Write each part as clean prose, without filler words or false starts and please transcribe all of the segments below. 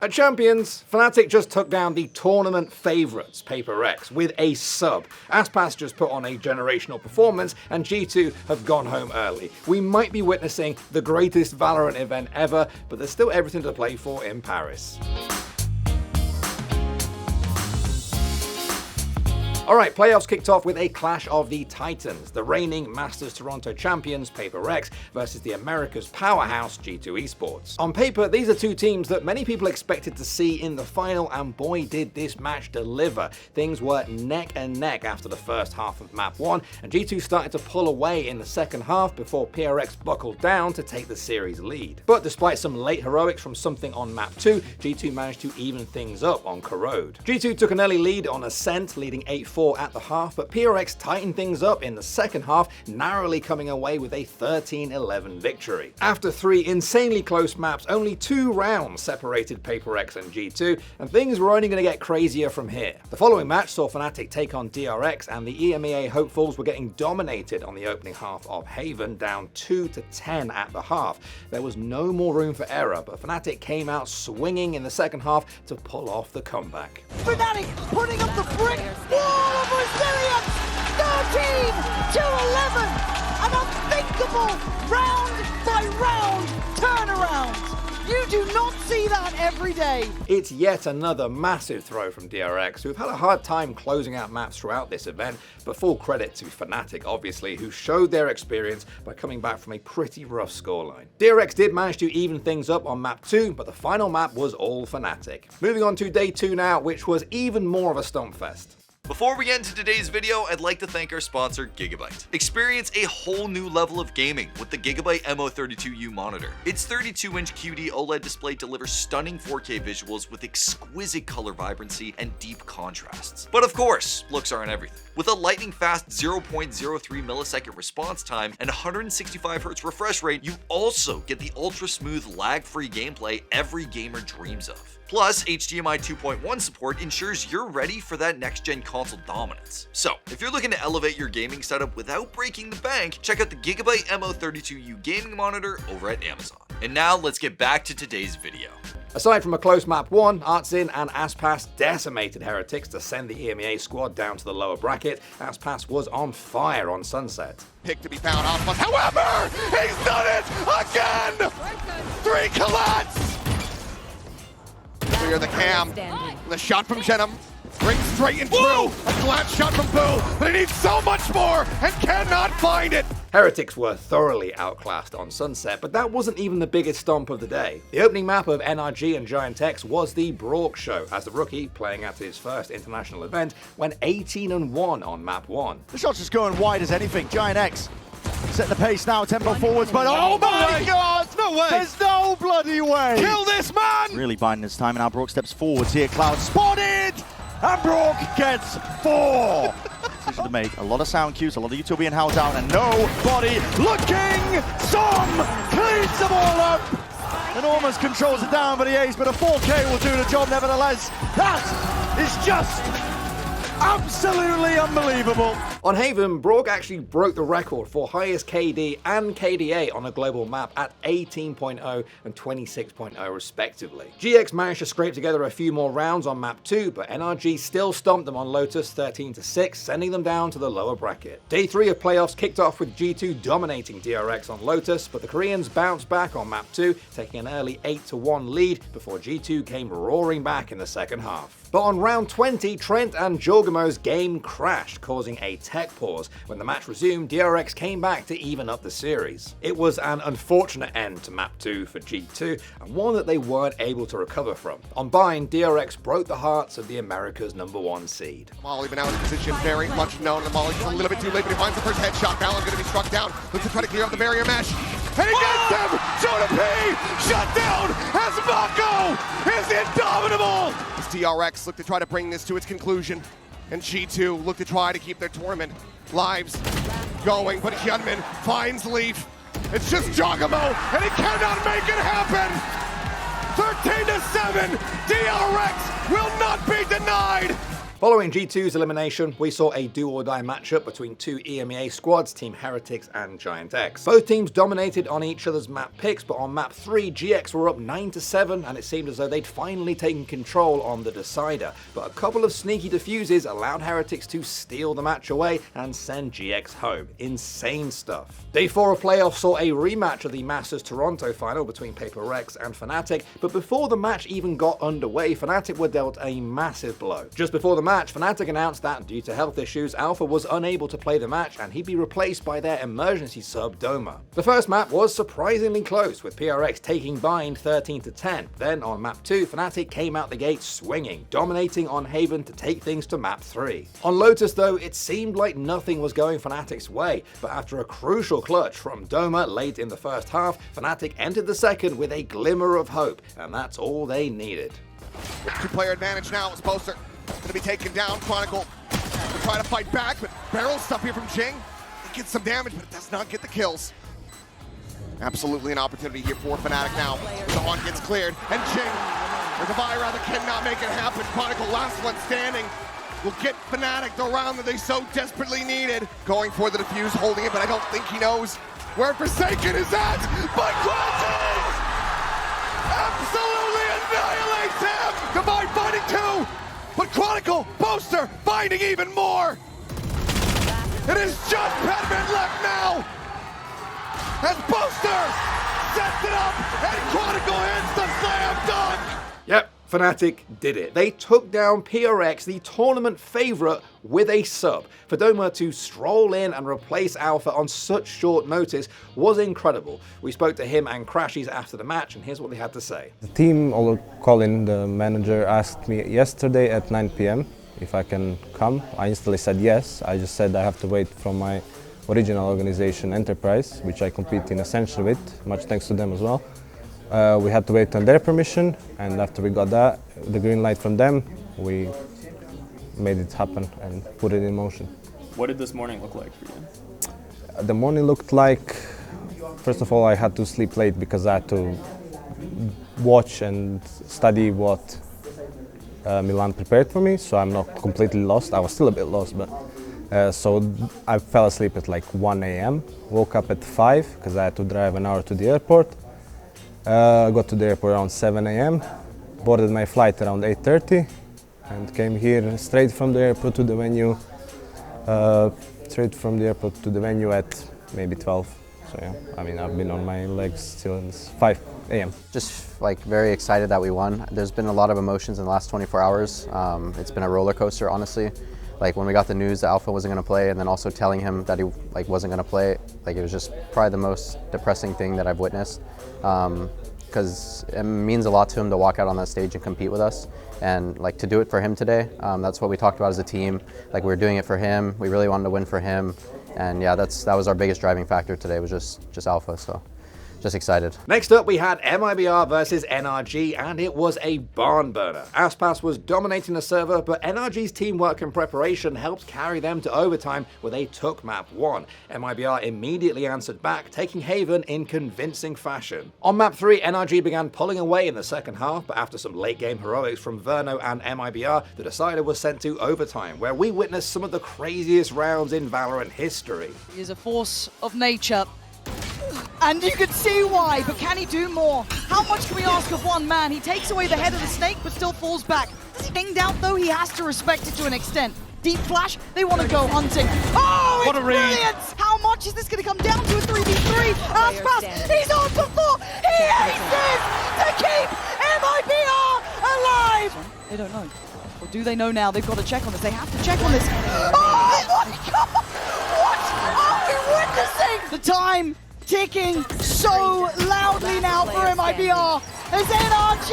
At Champions, Fnatic just took down the tournament favourites, Paper X, with a sub. Aspas just put on a generational performance, and G2 have gone home early. We might be witnessing the greatest Valorant event ever, but there's still everything to play for in Paris. Alright, playoffs kicked off with a clash of the Titans, the reigning Masters Toronto champions Paper X versus the America's powerhouse G2 esports. On paper, these are two teams that many people expected to see in the final, and boy did this match deliver. Things were neck and neck after the first half of map 1, and G2 started to pull away in the second half before PRX buckled down to take the series lead. But despite some late heroics from something on map 2, G2 managed to even things up on Corrode. G2 took an early lead on Ascent, leading 8-4 at the half, but PRX tightened things up in the second half, narrowly coming away with a 13-11 victory. After 3 insanely close maps, only 2 rounds separated Paper X and G2, and things were only going to get crazier from here. The following match saw Fnatic take on DRX, and the EMEA hopefuls were getting dominated on the opening half of Haven, down 2-10 at the half. There was no more room for error, but Fnatic came out swinging in the second half to pull off the comeback. Fnatic putting up the brick wall of resilience! 13-11! An unthinkable round-by-round turnaround! You do not see that every day! It's yet another massive throw from DRX, who've had a hard time closing out maps throughout this event, but full credit to Fnatic, obviously, who showed their experience by coming back from a pretty rough scoreline. DRX did manage to even things up on map 2, but the final map was all Fnatic. Moving on to day 2 now, which was even more of a stompfest. Before we get into today's video, I'd like to thank our sponsor, Gigabyte. Experience a whole new level of gaming with the Gigabyte MO32U monitor. Its 32-inch QD OLED display delivers stunning 4K visuals with exquisite color vibrancy and deep contrasts. But of course, looks aren't everything. With a lightning-fast 0.03 millisecond response time and 165Hz refresh rate, you also get the ultra-smooth, lag-free gameplay every gamer dreams of. Plus, HDMI 2.1 support ensures you're ready for that next-gen console dominance. So, if you're looking to elevate your gaming setup without breaking the bank, check out the Gigabyte MO32U gaming monitor over at Amazon. And now, let's get back to today's video. Aside from a close map 1, Artzin and Aspas decimated Heretics to send the EMEA squad down to the lower bracket. Aspas was on fire on Sunset. Pick to be found, Aspas, however, he's done it again! 3 collats! Clear the cam. The shot from Jenham rings straight and true. A collapse shot from Boo, but he needs so much more and cannot find it. Heretics were thoroughly outclassed on Sunset, but that wasn't even the biggest stomp of the day. The opening map of NRG and Giant X was the Brock Show, as the rookie, playing at his first international event, went 18-1 on map 1. The shot's just going wide as anything. Giant X setting the pace now, tempo forwards, but oh my god! No way! There's no bloody way! Kill this man! Really biding his time, and now Brock steps forwards here. Cloud spotted! And Brock gets 4! Decision to make. A lot of sound cues, a lot of utility held down, and nobody looking! Som cleans them all up! And almost controls it down, but he ace, but a 4K will do the job nevertheless. That is just absolutely unbelievable. On Haven, Brock actually broke the record for highest KD and KDA on a global map at 18.0 and 26.0 respectively. GX managed to scrape together a few more rounds on map 2, but NRG still stomped them on Lotus 13-6, sending them down to the lower bracket. Day 3 of playoffs kicked off with G2 dominating DRX on Lotus, but the Koreans bounced back on map 2, taking an early 8-1 lead before G2 came roaring back in the second half. But on round 20, Trent and Jorgamo's game crashed, causing a tech pause. When the match resumed, DRX came back to even up the series. It was an unfortunate end to map 2 for G2, and one that they weren't able to recover from. On Bind, DRX broke the hearts of the America's #1 seed. Molly been out of position, very much known. The Molly's a little bit too late, but he finds the first headshot. Balin going to be struck down. Looks to try to clear up the barrier mesh. And he gets him! Jonah P! Shut down as Mako is indomitable! As DRX look to try to bring this to its conclusion, and G2 look to try to keep their tournament lives going, but Hyunmin finds Leaf. It's just Jogamo, and he cannot make it happen! 13-7, DRX will not be denied! Following G2's elimination, we saw a do-or-die matchup between two EMEA squads, Team Heretics and Giant X. Both teams dominated on each other's map picks, but on map 3, GX were up 9-7, and it seemed as though they'd finally taken control on the decider. But a couple of sneaky defuses allowed Heretics to steal the match away and send GX home. Insane stuff. Day 4 of playoffs saw a rematch of the Masters Toronto final between Paper Rex and Fnatic, but before the match even got underway, Fnatic were dealt a massive blow. Just before the match, Fnatic announced that due to health issues, Alpha was unable to play the match and he'd be replaced by their emergency sub Doma. The first map was surprisingly close, with PRX taking bind 13-10. Then on map 2, Fnatic came out the gate swinging, dominating on Haven to take things to map 3. On Lotus though, it seemed like nothing was going Fnatic's way, but after a crucial clutch from Doma late in the first half, Fnatic entered the second with a glimmer of hope, and that's all they needed. Two-player advantage now as Poster gonna be taken down. Chronicle will try to fight back, but barrel stuff here from Jing. It gets some damage, but it does not get the kills. Absolutely an opportunity here for Fnatic now. Dawn gets cleared, and Jing, there's a Vira that cannot make it happen. Chronicle, last one standing, will get Fnatic the round that they so desperately needed. Going for the defuse, holding it, but I don't think he knows where Forsaken is at. But Quentin absolutely annihilates him. Combined fighting 2, but Chronicle, Poster, finding even more. It is just Pedman left now. As Poster sets it up, and Chronicle hits the slam dunk. Yep, Fnatic did it. They took down PRX, the tournament favorite, with a sub. For Doma to stroll in and replace Alpha on such short notice was incredible. We spoke to him and Crashies after the match, and here's what they had to say. The team, or Colin, the manager, asked me yesterday at 9 p.m. if I can come. I instantly said yes. I just said I have to wait from my original organization, Enterprise, which I compete in Essential with, much thanks to them as well. We had to wait on their permission, and after we got that, the green light from them, we made it happen and put it in motion. What did this morning look like for you? The morning looked like, first of all, I had to sleep late because I had to watch and study what Milan prepared for me, so I'm not completely lost. I was still a bit lost, but so I fell asleep at like 1 a.m. Woke up at 5 because I had to drive an hour to the airport. Got to the airport around 7 a.m. Boarded my flight around 8:30 and came here straight from the airport to the venue. At maybe 12. So yeah, I mean, I've been on my legs since 5 a.m. Just like very excited that we won. There's been a lot of emotions in the last 24 hours. It's been a roller coaster, honestly. Like when we got the news that Alpha wasn't going to play, and then also telling him that he wasn't going to play, like it was just probably the most depressing thing that I've witnessed. Because it means a lot to him to walk out on that stage and compete with us, and like to do it for him today. That's what we talked about as a team. Like we were doing it for him. We really wanted to win for him, and yeah, that was our biggest driving factor today. Was just Alpha. So. Just excited. Next up, we had MIBR versus NRG, and it was a barn burner. Aspas was dominating the server, but NRG's teamwork and preparation helped carry them to overtime, where they took map 1. MIBR immediately answered back, taking Haven in convincing fashion. On map 3, NRG began pulling away in the second half, but after some late-game heroics from Verno and MIBR, the decider was sent to overtime, where we witnessed some of the craziest rounds in Valorant history. He is a force of nature. And you can see why, but can he do more? How much can we ask of one man? He takes away the head of the snake, but still falls back. Does he dinged out, though? He has to respect it to an extent. Deep flash, they want to go hunting. Oh, it's brilliant! How much is this going to come down to a 3v3? Aspas, he's on for 4! He aces to keep MIBR alive! They don't know. Or do they know now? They've got to check on this. They have to check on this. Oh my god! What are we witnessing? The time ticking so loudly now for MIBR as NRG,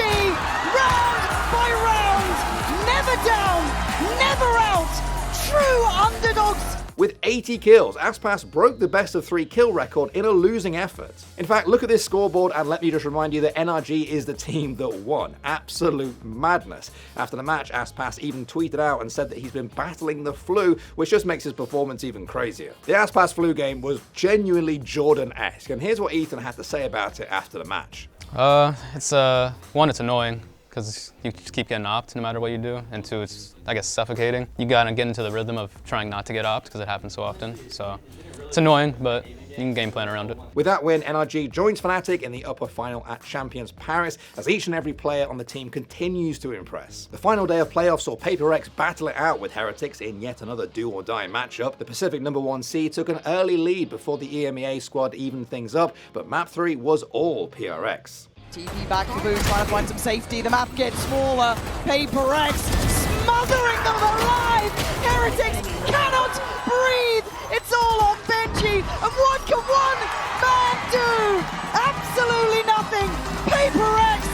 round by round, never down, never out, true underdogs. With 80 kills, Aspas broke the best of 3 kill record in a losing effort. In fact, look at this scoreboard and let me just remind you that NRG is the team that won. Absolute madness. After the match, Aspas even tweeted out and said that he's been battling the flu, which just makes his performance even crazier. The Aspas flu game was genuinely Jordan-esque, and here's what Ethan had to say about it after the match. It's annoying, because you just keep getting opt no matter what you do, and two, it's, I guess, suffocating. You gotta get into the rhythm of trying not to get opt because it happens so often. So it's annoying, but you can game plan around it. With that win, NRG joins Fnatic in the upper final at Champions Paris as each and every player on the team continues to impress. The final day of playoffs saw Paper Rex battle it out with Heretics in yet another do-or-die matchup. The Pacific #1 seed took an early lead before the EMEA squad evened things up, but map 3 was all PRX. TP back to Boone, trying to find some safety. The map gets smaller. Paper X smothering them alive. Heretics cannot breathe. It's all on Benji. And what can one man do? Absolutely nothing. Paper X,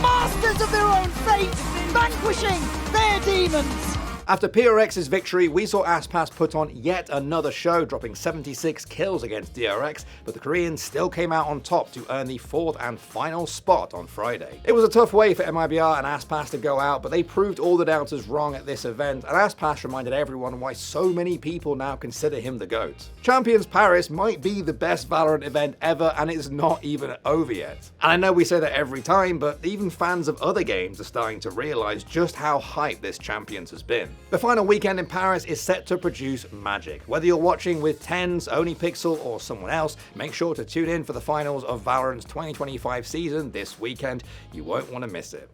masters of their own fate, vanquishing their demons. After PRX's victory, we saw Aspas put on yet another show, dropping 76 kills against DRX, but the Koreans still came out on top to earn the 4th and final spot on Friday. It was a tough way for MIBR and Aspas to go out, but they proved all the doubters wrong at this event, and Aspas reminded everyone why so many people now consider him the GOAT. Champions Paris might be the best Valorant event ever, and it's not even over yet. And I know we say that every time, but even fans of other games are starting to realize just how hyped this Champions has been. The final weekend in Paris is set to produce magic. Whether you're watching with TenZ, OniPixel, or someone else, make sure to tune in for the finals of Valorant's 2025 season this weekend. You won't want to miss it.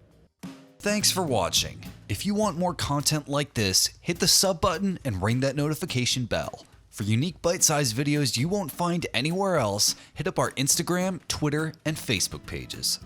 Thanks for watching. If you want more content like this, hit the sub button and ring that notification bell. For unique bite-sized videos you won't find anywhere else, hit up our Instagram, Twitter, and Facebook pages.